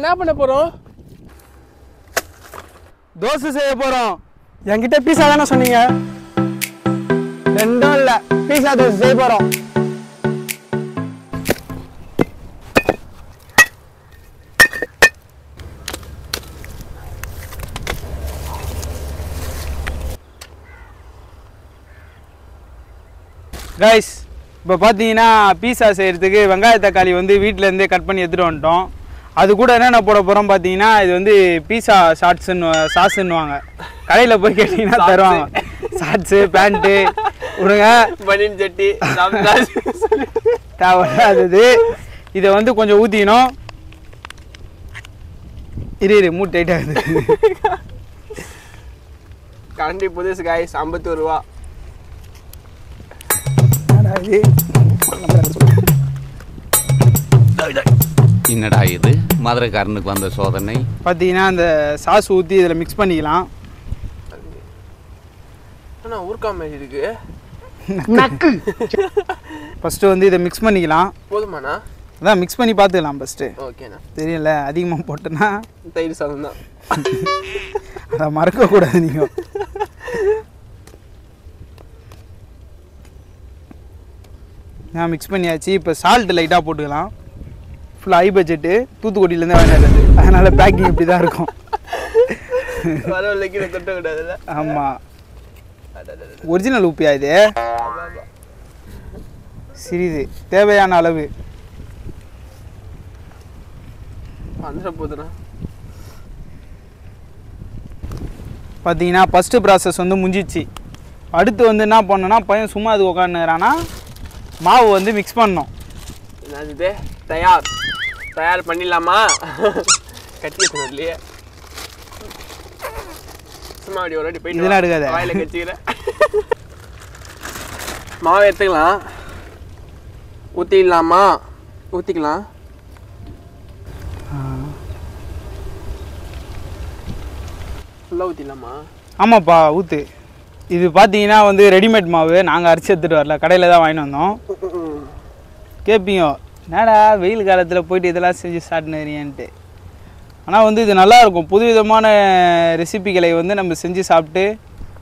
என்ன பண்ண போறோம்? தோசை செய்ய போறோம். என்கிட்ட பீஸா தானே சொன்னீங்க? ரெண்டும் இல்ல, பீஸா தோசை செய்ய போறோம். கைஸ், இப்போ பார்த்தீங்கன்னா பீஸா செய்கிறதுக்கு வெங்காய தக்காளி வந்து வீட்டிலேருந்தே கட் பண்ணி எடுத்துகிட்டு வந்துட்டோம். அது கூட என்னென்ன போட போகிறோம் பார்த்தீங்கன்னா, இது வந்து பீஸா சாஸுன்னுவாங்க. கடையில் போய் கேட்டிங்கன்னா தருவாங்க. ஷார்ட்ஸு, பேண்ட்டு விடுங்க, பனியன் சட்டி தேவையில்லாதது. இதை வந்து கொஞ்சம் ஊற்றிக்கணும். இரு மூட் டைட்டாகுது. கரண்டி புதுசு காய்ஸ், 51 ரூபா. என்னடா இது மதுரைக்காரனுக்கு வந்த சோதனை? பார்த்தீங்கன்னா அந்த சாஸ் ஊற்றி இதில் மிக்ஸ் பண்ணிக்கலாம். ஆனால் ஊர்க்கா மாதிரி இருக்கு. ஃபஸ்ட்டு வந்து இதை மிக்ஸ் பண்ணிக்கலாம். போதுமாண்ணா? அதான் மிக்ஸ் பண்ணி பார்த்துக்கலாம் ஃபஸ்ட்டு. ஓகேண்ணா. தெரியல, அதிகமாக போட்டேன்னா தயிர் சாதம் தான். அதை மறக்கக்கூடாது நீங்கள். நான் மிக்ஸ் பண்ணியாச்சு. இப்போ சால்ட்டு லைட்டாக போட்டுக்கலாம். ஃபுல்லாக ஹை பட்ஜெட்டு, தூத்துக்குடியிலேருந்து வாங்கினது, அதனால் பேக்கிங் இப்படி தான் இருக்கும். வரவில்லைக்கு தொட்ட விடாதுல்ல? ஆமாம், ஒரிஜினல் உப்பியா இது? சிறிது தேவையான அளவு. வந்துட போதுண்ணா. பார்த்தீங்கன்னா ஃபஸ்ட்டு ப்ராசஸ் வந்து முடிஞ்சிச்சு. அடுத்து வந்து என்ன பண்ணோன்னா, பையன் சும்மா அது உட்காந்துறான்னா மாவு வந்து மிக்ஸ் பண்ணோம். என்னது தயார் பண்ணிடலாமா? கட்டி வச்சுனது இல்லையே, சும்மா அப்படி ஒரு வாட்டி போயிட்டு இதெல்லாம் எடுக்காத, வாயில கட்டிக்கிறேன். மாவு எடுத்துக்கலாம். ஊற்றிடலாமா? ஊற்றிக்கலாம். ஃபுல்லாக ஊற்றிடலாமா? ஆமாப்பா ஊற்று. இது பார்த்தீங்கன்னா வந்து ரெடிமேட் மாவு, நாங்கள் அரைச்சி எடுத்துகிட்டு வரல, கடையில் தான் வாங்கிட்டு வந்தோம். கேட்பீங்க, என்னடா வெயில் காலத்தில் போயிட்டு இதெல்லாம் செஞ்சு சாப்பிட்டுனுறியன்ட்டு. ஆனால் வந்து இது நல்லாயிருக்கும். புதுவிதமான ரெசிபிகளை வந்து நம்ம செஞ்சு சாப்பிட்டு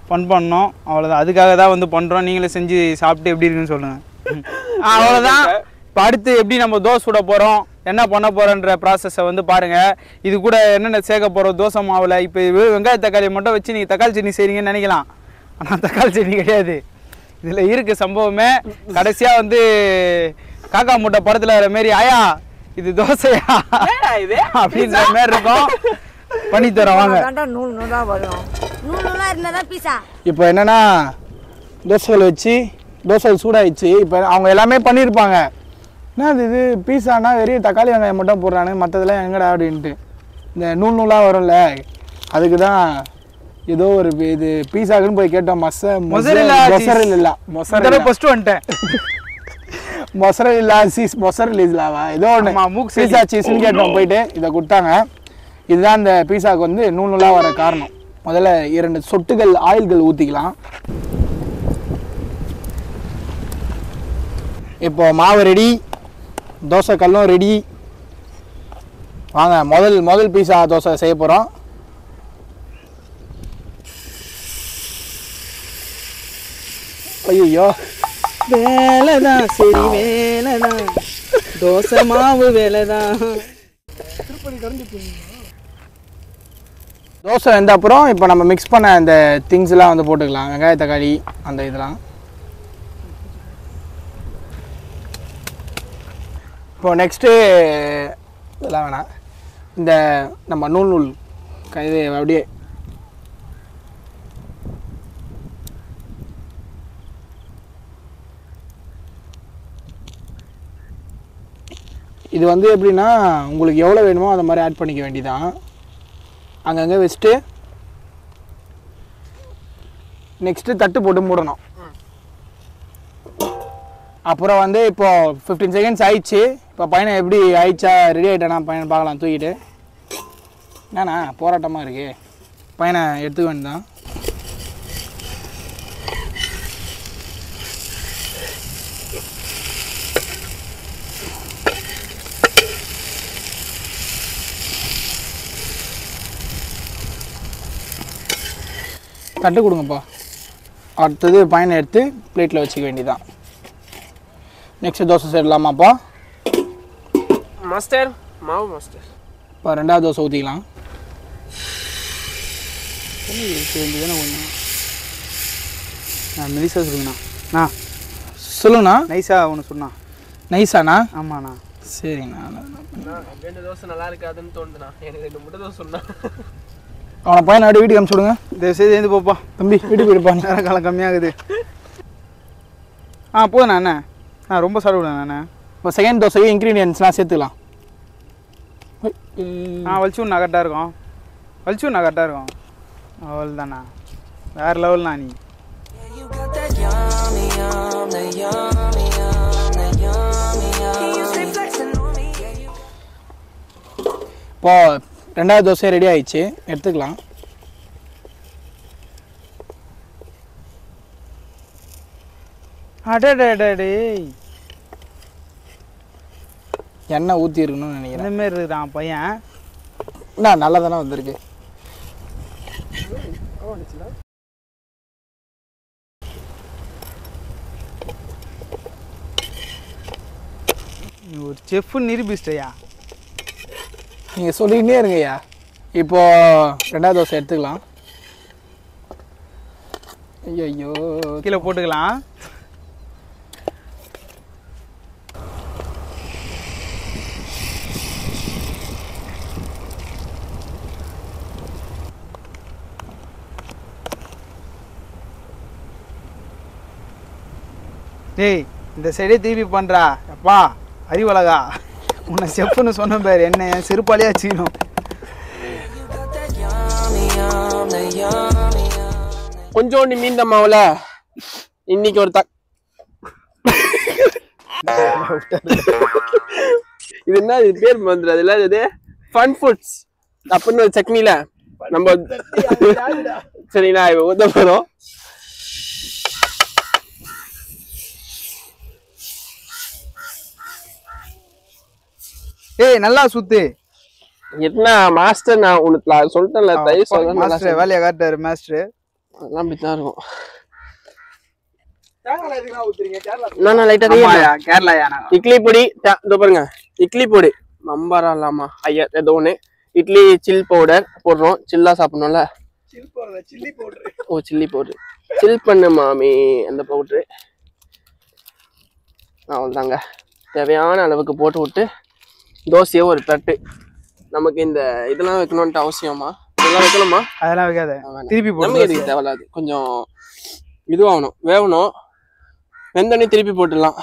ஃபன் பண்ணோம், அவ்வளோதான். அதுக்காக தான் வந்து பண்ணுறோம். நீங்களே செஞ்சு சாப்பிட்டு எப்படி இருக்குன்னு சொல்லுங்கள். அவ்வளோதான். இப்போ அடுத்து எப்படி நம்ம தோசை சுட போகிறோம், என்ன பண்ண போகிறோன்ற ப்ராசஸை வந்து பாருங்கள். இது கூட என்னென்ன சேர்க்க போகிறோம் தோசை மாவில். இப்போ வெங்காய தக்காளி மட்டும் வச்சு நீங்கள் தக்காளி சட்னி செய்கிறீங்கன்னு நினைக்கலாம். ஆனால் தக்காளி சட்னி கிடையாது, இதில் இருக்க சம்பவமே. கடைசியாக வந்து காக்கா மூட்டை படத்தில் வர மாரி, ஆயா இது தோசையா இது அப்படின்ற மாதிரி இருக்கும். பண்ணி தரோம் வாங்க. இப்போ என்னன்னா, தோசைகள் வச்சு தோசை சூடாயிடுச்சு. இப்போ அவங்க எல்லாமே பண்ணியிருப்பாங்க. என்ன இது பீஸானா வெறும் தக்காளி வெங்காயம் மட்டும் போடுறானு, மற்றதெல்லாம் எங்கடா அப்படின்ட்டு. இந்த நூலாக வரும்ல, அதுக்கு தான் ஏதோ ஒரு இது பீஸாக்குன்னு போய் கேட்டோம். மொசரில்லாவா ஏதோ ஒன்று பீஸா சீஸ்ன்னு கேட்டோம். போயிட்டு இதை கொடுத்தாங்க. இதுதான் இந்த பீஸாவுக்கு வந்து நூலாக வர காரணம். முதல்ல 2 சொட்டுகள் ஆயில்கள் ஊற்றிக்கலாம். இப்போ மாவு ரெடி, தோசை கல்லும் ரெடி. வாங்க முதல் பீஸா தோசை செய்ய போகிறோம். ஐயோ, வேலைதான், சரி வேலைதான், தோசை மாவு வேலைதான். தோசை வெந்த அப்புறம் இப்போ நம்ம மிக்ஸ் பண்ண அந்த திங்ஸ்லாம் வந்து போட்டுக்கலாம். வெங்காய தக்காளி அந்த இதெல்லாம். இப்போ நெக்ஸ்ட்டு இதெல்லாம் வேணாம். இந்த நம்ம நூல் இது அப்படியே இது வந்து எப்படின்னா, உங்களுக்கு எவ்வளோ வேணுமோ அந்த மாதிரி ஆட் பண்ணிக்க வேண்டியதான். அங்கங்கே வச்சுட்டு நெக்ஸ்ட்டு தட்டு போட்டு மூடணும். அப்புறம் வந்து இப்போது 15 செகண்ட்ஸ் ஆயிடுச்சு. இப்போ பையனை எப்படி ஆயிடுச்சா, ரெடி ஆகிட்டானா பையனை பார்க்கலாம். தூக்கிட்டு என்னண்ணா போராட்டமாக இருக்கு, பையனை எடுத்துக்க வேண்டியதான். தட்டு கொடுங்கப்பா. அடுத்தது பாயினை எடுத்து பிளேட்டில் வச்சுக்க வேண்டியதான். நெக்ஸ்ட் தோசை செய்யலாமாப்பா? மாஸ்டர் மாவு மாஸ்டர். இப்போ ரெண்டாவது தோசை ஊற்றிக்கலாம். வேண்டியதானே கொஞ்சம் மெலிசா சொல்லுங்கண்ணா. சொல்லுங்கண்ணா. நைஸாக ஒன்று சொன்னா. நைஸாண்ணா? ஆமாண்ணா. சரிங்கண்ணா. 2 தோசை நல்லா இருக்காதுன்னு தோணுதுண்ணா. எனக்கு 2 முட்டை தோசை சொன்னா. அவனை பையனை அப்படி வீட்டுக்கு அனுப்பிச்சு விடுங்க. தயவுசெய்து எழுந்து போப்பா. தம்பி வீட்டுக்கு போயிருப்பா. நேரம் காலம் கம்மியாகுது. போதுண்ணா அண்ணே. ரொம்ப சாப்பிடுவேன் அண்ணே. இப்போ செகண்ட் தோசைக்கு இன்க்ரீடியன்ஸ்லாம் சேர்த்துக்கலாம். வலிச்சு கரெக்டாக இருக்கும். கரெக்டாக இருக்கும். அவள் தாண்ணா. வேறு லெவல்ண்ணா நீ. இப்போ ரெண்டாவது தோசை ரெடி ஆயிடுச்சு, எடுத்துக்கலாம். அடடே எண்ணெய் ஊற்றி இருக்கணும்னு நினைக்கிறேன். இந்த மாரி இருக்குதான் பையன். என்ன நல்லா தானே வந்திருக்கு. ஒரு செஃப்னு நிரூபிச்சிட்டயா. நீங்கள் சொல்லிக்கிட்டே இருங்கய்யா. இப்போது ரெண்டாவது தோசை எடுத்துக்கலாம். ஐயோ கீழே போட்டுக்கலாம். டேய் இந்த சைடே திருப்பி பண்ணுறா. அப்பா அறிவழகா, உன்னை செஃப்னு சொன்ன பேர் என்ன என் செருப்பாலையா செய்யணும். கொஞ்சோண்டு மீந்த மாவுல இன்னைக்கு ஒரு இது என்ன இது பேர் வந்துடும். அது இல்லாத இது ஃபன் ஃபுட்ஸ் அப்படின்னு ஒரு சட்னில நம்ம சரிங்களா இப்போ ஊத்த போறோம். ஏய் நல்லா சுத்து. என்ன மாஸ்டர், நான் உனக்கு சொல்லிட்டேன்ல, தயிர் சாதம் மாஸ்டர் வேலையை காட்டாரு மாஸ்டர். அதெல்லாம் அப்படித்தான் இருக்கும். இட்லி பொடி இதோ பாருங்க. இட்லி பொடி மம்பாரா இல்லாமா ஐயா ஏதோ ஒண்ணு. இட்லி சில் பவுடர் போடுறோம். சில்லா சாப்பிடணும்ல. ஓ சில்லி பவுடர். சில் பண்ணு மாமி அந்த பவுட்ரு. அவ்வளோதாங்க. தேவையான அளவுக்கு போட்டு விட்டு தோசையோ ஒரு தட்டு. நமக்கு இந்த இதெல்லாம் வைக்கணும்ட்டு அவசியமா? இதெல்லாம் வைக்கணுமா? அதெல்லாம் வைக்காத. திருப்பி நமக்கு எதுக்கு தேவையில்லாது. கொஞ்சம் இதுவாகணும், வேகணும். வெந்தோடனே திருப்பி போட்டுடலாம்.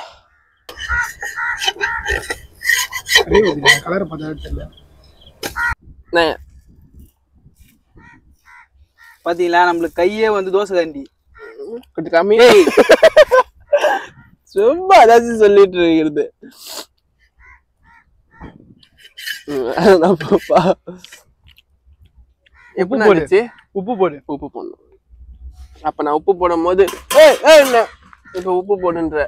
பாத்தீங்களா நம்மளுக்கு கையே வந்து தோசை கண்டி கொஞ்சம் கம்மி. சும்மா ஏதாச்சும் சொல்லிட்டு இருக்கிறது. உப்பு போடுச்சு. உப்பு போடு. உப்பு போடணும். அப்ப நான் உப்பு போடும் போது இப்ப உப்பு போடுன்ற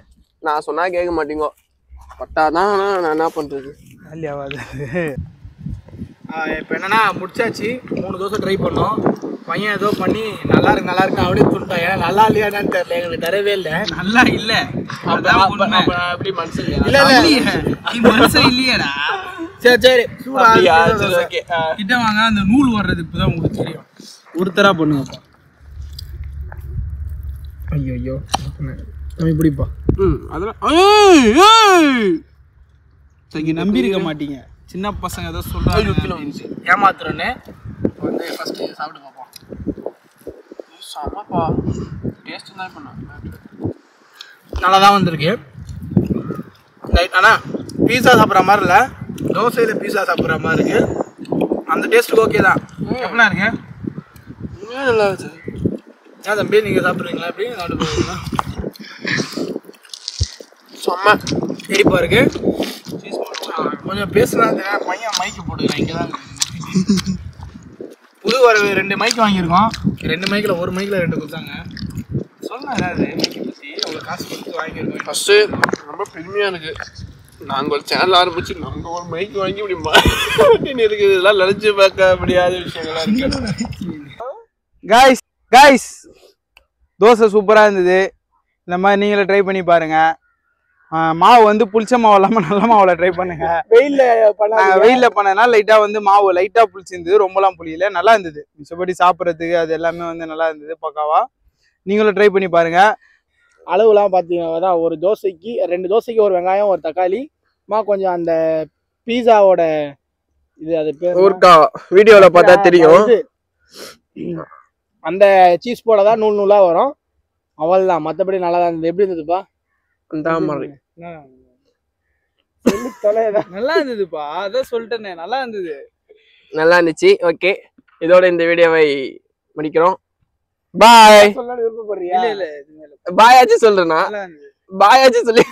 நான் சொன்னா கேட்க மாட்டீங்க. பட்டாதான் நான் என்ன பண்றது. இப்போ என்னன்னா முடிச்சாச்சு. 3 தோசை ட்ரை பண்ணோம். பையன் ஏதோ பண்ணி நல்லா இருக்கு அப்படின்னு சொல்லிட்டான். ஏன்னா நல்லா இல்லையான்னு தெரியல, எங்களுக்கு தரவே இல்லை. நல்லா இல்ல அப்படி மனசு இல்ல மனுஷன் இல்லையாடா. சரி கிட்ட வாங்க. அந்த நூல் வர்றது இப்பதான் உங்களுக்கு தெரியும். ஒருத்தரா பண்ணுங்கப்பா. ஐயோ நம்ம இப்படிப்பா. அதெல்லாம் நம்பி இருக்க மாட்டீங்க. சின்ன பசங்க ஏதோ சொல்றாங்க ஏமாத்துறேன்னு வந்து ஃபர்ஸ்ட் சாப்பிட்டு பார்ப்போம். செமப்பா. டேஸ்ட் தான் பண்ண நல்லா தான் வந்திருக்கு. ஆனால் பீஸா சாப்பிட்ற மாதிரி இல்லை, தோசையில் பீஸா சாப்பிட்ற மாதிரி இருக்கு. அந்த டேஸ்ட்டுக்கு ஓகே தான். எப்படின்னா இருக்கு? நல்லா இருந்துச்சு. ஏன் தம்பி நீங்கள் சாப்பிட்றீங்களா? எப்படி சாப்பிட்டு போவீங்களா? செம்ம எரிப்பா இருக்கு. கொஞ்சம் பேசுனா பையன் மைக்கு போட்டுக்கிறேன். இங்கே தான் புது ஒரு 2 மைக் வாங்கியிருக்கோம். 2 மைக்கில் 1 மைக்கில் 2 கொடுத்தாங்க. சொன்னா ஏதாவது மைக்கை பற்றி அவ்வளோ காசு கொடுத்து வாங்கியிருக்கோம். ஃபஸ்ட்டு ரொம்ப பெருமையாக இருக்குது. நாங்கள் ஒரு சேனல் ஆரம்பிச்சு நம்ம ஒரு மைக் வாங்கி இப்படி மாட்டின்னு இருக்குது. இதெல்லாம் நினச்சி பார்க்க முடியாத விஷயங்கள்லாம் இருக்கு. காய்ஸ் கைஸ் தோசை சூப்பராக இருந்தது. இந்த மாதிரி நீங்களே ட்ரை பண்ணி பாருங்க. மாவு வந்து புளிச்ச மாவு இல்லாமல் நல்ல மாவில் ட்ரை பண்ணுங்க. வெயிலில் பண்ணதுனால லைட்டாக வந்து மாவு லைட்டாக புளிச்சிருந்தது, ரொம்பலாம் புளியல, நல்லா இருந்தது. மிச்சபடி சாப்பிட்றதுக்கு அது எல்லாமே வந்து நல்லா இருந்தது பக்காவா. நீங்களும் ட்ரை பண்ணி பாருங்க. அளவுலாம் பார்த்தீங்கன்னா ஒரு தோசைக்கு 2 தோசைக்கு ஒரு வெங்காயம் ஒரு தக்காளி கொஞ்சம் அந்த பீஸாவோட இது அது பேர் ஊர்க்கா வீடியோவில் பார்த்தா தெரியும். அந்த சீஸ் போட தான் நூல் நூலாக வரும், அவ்வளோதான். மற்றபடி நல்லா தான் இருந்தது. எப்படி இருந்ததுப்பா? அந்த மாதிரி நல்லா இருந்ததுப்பா, அதான் சொல்லிட்டேனே, நல்லா இருந்தது. நல்லா இருந்துச்சு. ஓகே, இதோட இந்த வீடியோவை முடிக்கிறோம். பாய். விருப்பப்படுறியா? பாயாச்சு சொல்றேன்னா பாயாச்சு சொல்லி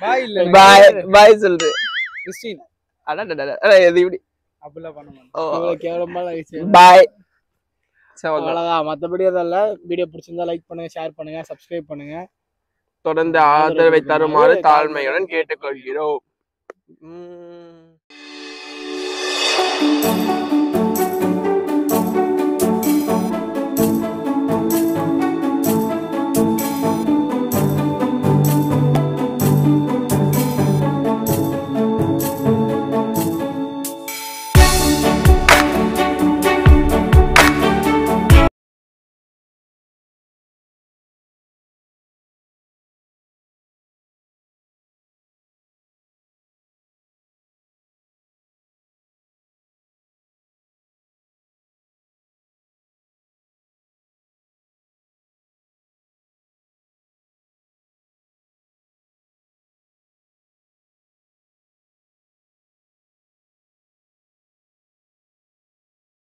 பாய் இல்ல, பாய் பாய் சொல்றேன். கிறிஸ்டின் இது இப்படி அப்படிலாம் பண்ண மாட்டேன். கேவலமாக பாய். அவ்வளோதான், மற்றபடி அதெல்லாம். வீடியோ பிடிச்சிருந்தா லைக் பண்ணுங்க, ஷேர் பண்ணுங்க, சப்ஸ்கிரைப் பண்ணுங்க. தொடர்ந்து ஆதரவை தருமாறு தாழ்மையுடன் கேட்டுக்கொள்கிறோம்.